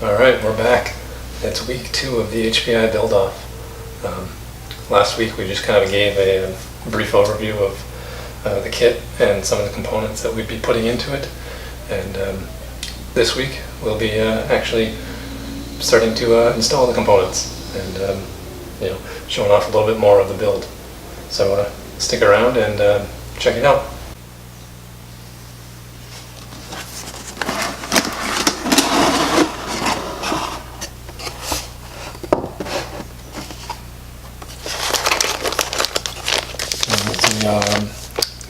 Alright, we're back. It's week 2 of the HPI build-off. Last week we just kind of gave a brief overview of the kit and some of the components that we'd be putting into it. And this week we'll be actually starting to install the components and showing off a little bit more of the build. So stick around and check it out.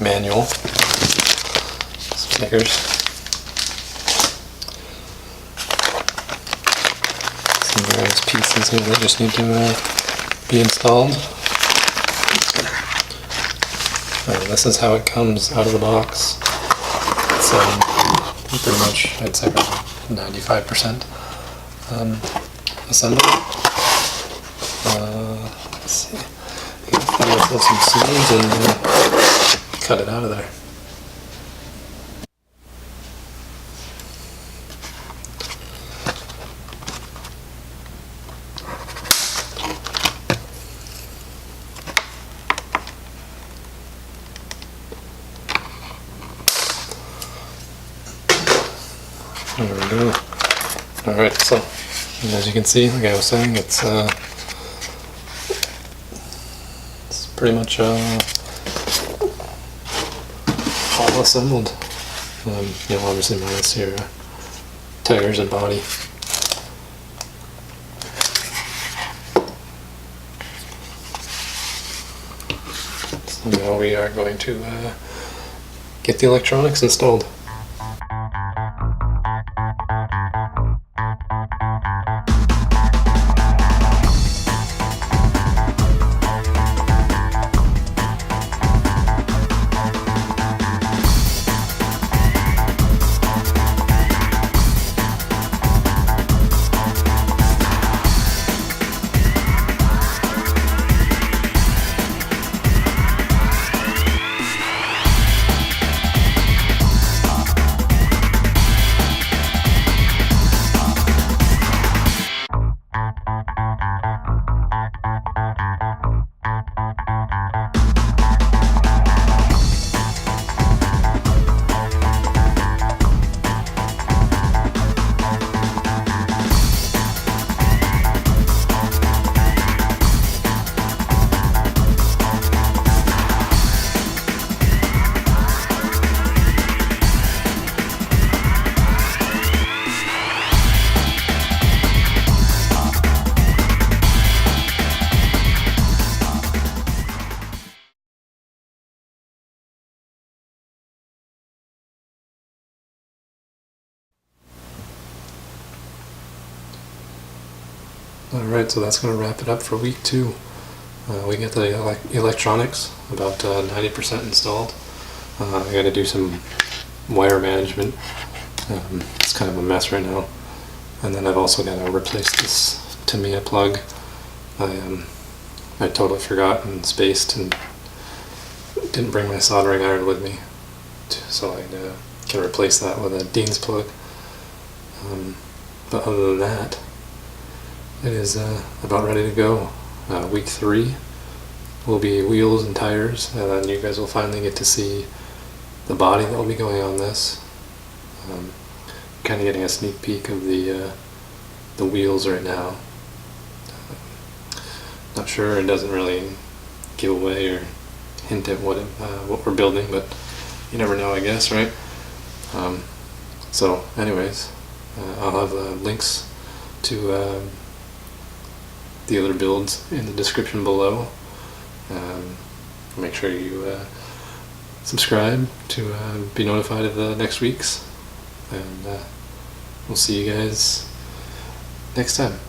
Manual stickers. Some various pieces here that just need to be installed. This is how it comes out of the box. It's pretty much, I'd say, 95% assembled. Let's see. Find myself some seams and cut it out of there. There we go. Alright, so as you can see, like I was saying, it's pretty much all assembled. Obviously minus your tires and body. So now we are going to get the electronics installed. Alright, so that's going to wrap it up for week 2. We get the electronics about 90% installed. I got to do some wire management. It's kind of a mess right now. And then I've also got to replace this Tamiya plug. I totally forgot and spaced and didn't bring my soldering iron with me. So I can replace that with a Dean's plug. But other than that, it is about ready to go. Week 3 will be wheels and tires, and then you guys will finally get to see the body that will be going on this. Kind of getting a sneak peek of the wheels right now. Not sure, it doesn't really give away or hint at what we're building, but you never know, I guess, right? So anyways, I'll have links to the other builds in the description below. Make sure you subscribe to be notified of the next week's, and we'll see you guys next time.